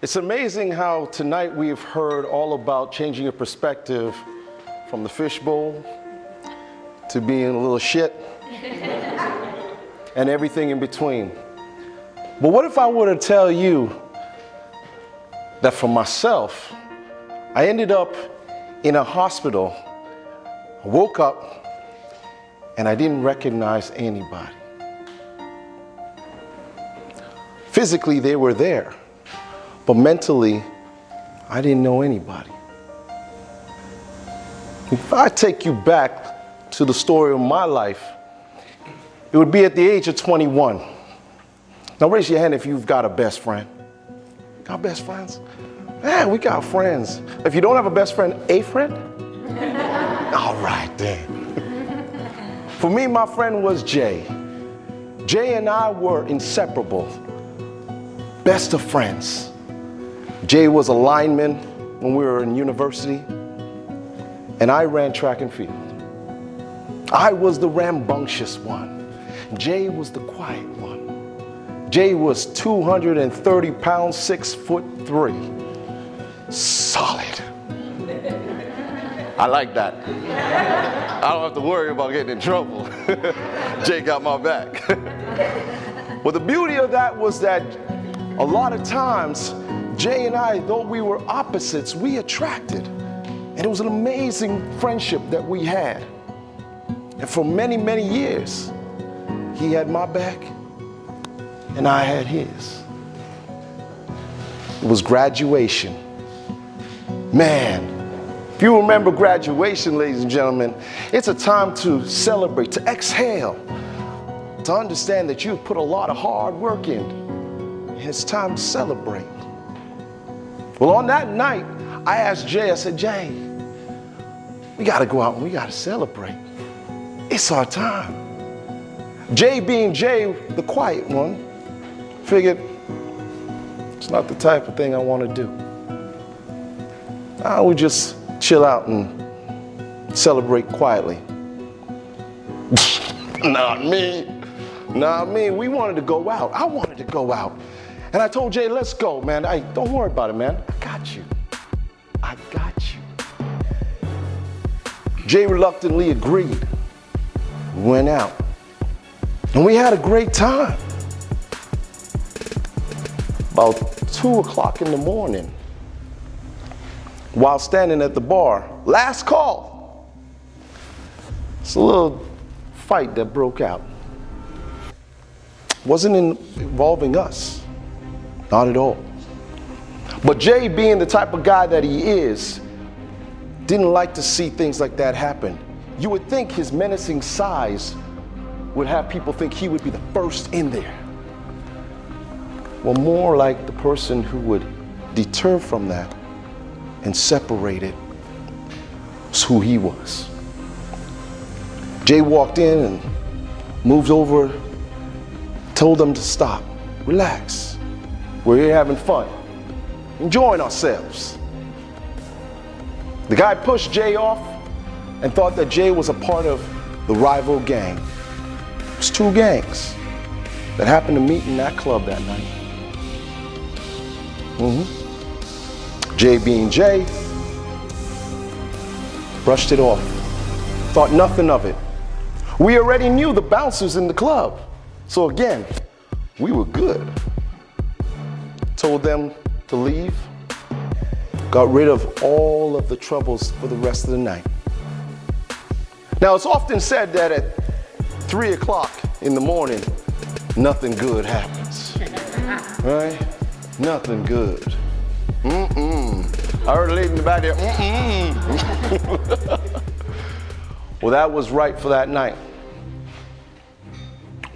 It's amazing how tonight we've heard all about changing your perspective from the fishbowl to being a little shit and everything in between. But what if I were to tell you that for myself, I ended up in a hospital, I woke up, and I didn't recognize anybody. Physically, they were there, but mentally, I didn't know anybody. If I take you back to the story of my life, it would be at the age of 21. Now raise your hand if you've got a best friend. Got best friends? Man, we got friends. If you don't have a best friend, a friend? All right then. For me, my friend was Jay. Jay and I were inseparable. Best of friends. Jay was a lineman when we were in university, and I ran track and field. I was the rambunctious one. Jay was the quiet one. Jay was 230 pounds, 6'3". Solid. I like that. I don't have to worry about getting in trouble. Jay got my back. Well, the beauty of that was that a lot of times, Jay and I, though we were opposites, we attracted. And it was an amazing friendship that we had. And for many, many years, he had my back and I had his. It was graduation. Man, if you remember graduation, ladies and gentlemen, it's a time to celebrate, to exhale, to understand that you've put a lot of hard work in. And it's time to celebrate. Well, on that night, I asked Jay, I said, Jay, we got to go out and we got to celebrate. It's our time. Jay, being Jay, the quiet one, figured it's not the type of thing I want to do. I would just chill out and celebrate quietly. Not me. Not me. We wanted to go out. I wanted to go out. And I told Jay, let's go, man. Don't worry about it, man. I got you. I got you. Jay reluctantly agreed. We went out. And we had a great time. About 2 o'clock in the morning, while standing at the bar, last call. It's a little fight that broke out. Wasn't involving us. Not at all. But Jay, being the type of guy that he is, didn't like to see things like that happen. You would think his menacing size would have people think he would be the first in there. Well, more like the person who would deter from that and separate it was who he was. Jay walked in and moved over, told them to stop, relax. We're here having fun, enjoying ourselves. The guy pushed Jay off and thought that Jay was a part of the rival gang. It was 2 gangs that happened to meet in that club that night. Jay, being Jay, brushed it off, thought nothing of it. We already knew the bouncers in the club, so again, we were good. Told them to leave, got rid of all of the troubles for the rest of the night. Now, it's often said that at 3 o'clock in the morning, nothing good happens, right? Nothing good. I heard a lady in the back there, Well, that was right for that night.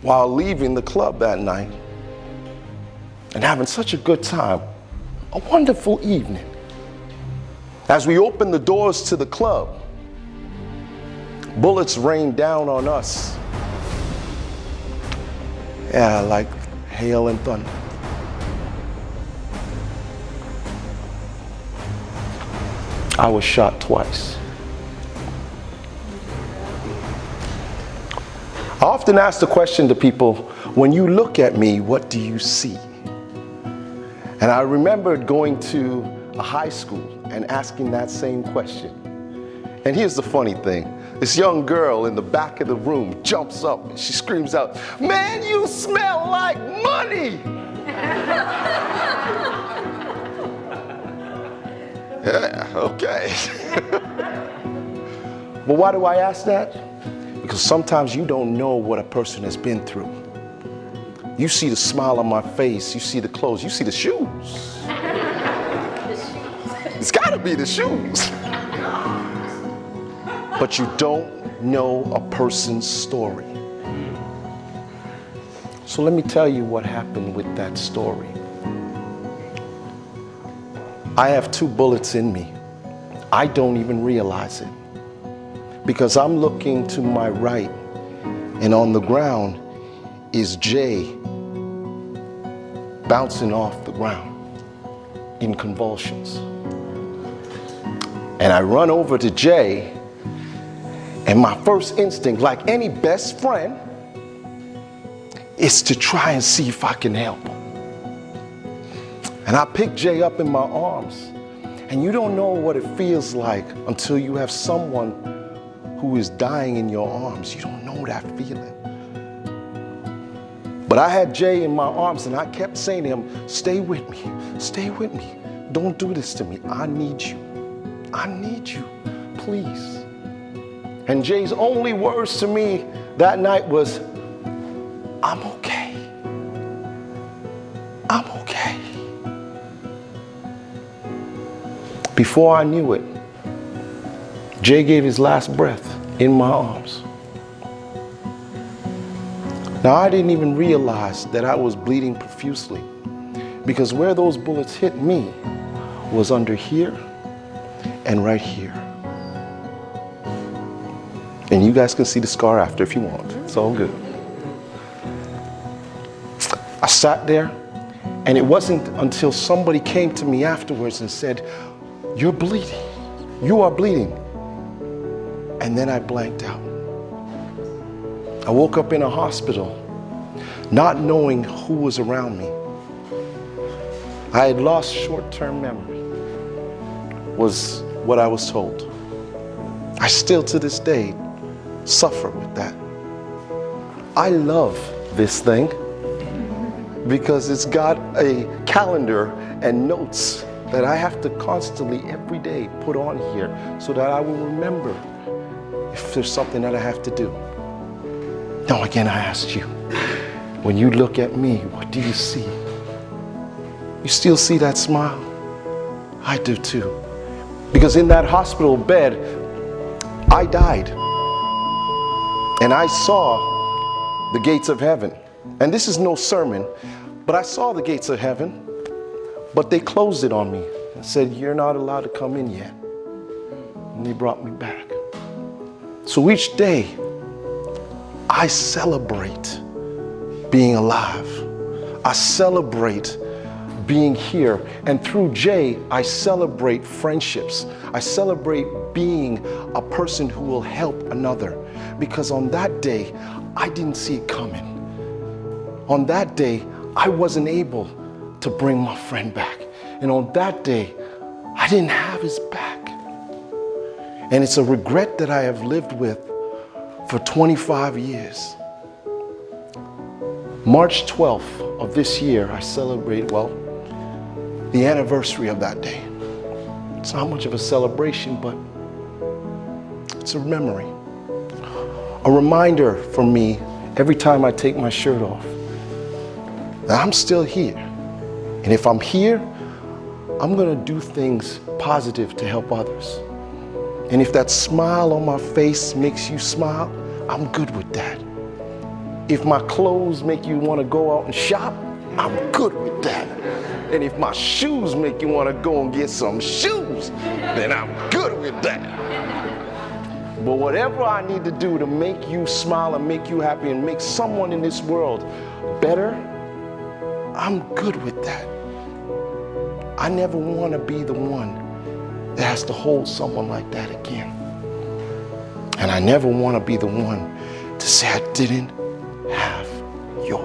While leaving the club that night and having such a good time, a wonderful evening, as we opened the doors to the club, bullets rained down on us. Yeah, like hail and thunder. I was shot twice. I often ask the question to people, when you look at me, what do you see? And I remembered going to a high school and asking that same question. And here's the funny thing. This young girl in the back of the room jumps up and she screams out, "Man, you smell like money!" Yeah, okay. But why do I ask that? Because sometimes you don't know what a person has been through. You see the smile on my face, you see the clothes, you see the shoes. It's gotta be the shoes. But you don't know a person's story. So let me tell you what happened with that story. I have 2 bullets in me. I don't even realize it. Because I'm looking to my right, and on the ground is Jay bouncing off the ground in convulsions. And I run over to Jay, and my first instinct, like any best friend, is to try and see if I can help. And I pick Jay up in my arms. And you don't know what it feels like until you have someone who is dying in your arms. You don't know that feeling. But I had Jay in my arms, and I kept saying to him, "Stay with me, stay with me. Don't do this to me. I need you. I need you, please." And Jay's only words to me that night was, "I'm okay. I'm okay." Before I knew it, Jay gave his last breath in my arms. Now, I didn't even realize that I was bleeding profusely, because where those bullets hit me was under here and right here. And you guys can see the scar after if you want. It's all good. I sat there, and it wasn't until somebody came to me afterwards and said, "You're bleeding. You are bleeding." And then I blanked out. I woke up in a hospital, not knowing who was around me. I had lost short-term memory, was what I was told. I still to this day suffer with that. I love this thing because it's got a calendar and notes that I have to constantly every day put on here so that I will remember if there's something that I have to do. Now again, I asked you, when you look at me, what do you see? You still see that smile? I do too. Because in that hospital bed, I died. And I saw the gates of heaven. And this is no sermon, but I saw the gates of heaven, but they closed it on me and said, "You're not allowed to come in yet." And they brought me back. So each day, I celebrate being alive. I celebrate being here. And through Jay, I celebrate friendships. I celebrate being a person who will help another. Because on that day, I didn't see it coming. On that day, I wasn't able to bring my friend back. And on that day, I didn't have his back. And it's a regret that I have lived with for 25 years. March 12th of this year, I celebrate, the anniversary of that day. It's not much of a celebration, but it's a memory. A reminder for me every time I take my shirt off that I'm still here. And if I'm here, I'm gonna do things positive to help others. And if that smile on my face makes you smile, I'm good with that. If my clothes make you want to go out and shop, I'm good with that. And if my shoes make you want to go and get some shoes, then I'm good with that. But whatever I need to do to make you smile and make you happy and make someone in this world better, I'm good with that. I never want to be the one that has to hold someone like that again. And I never want to be the one to say I didn't have your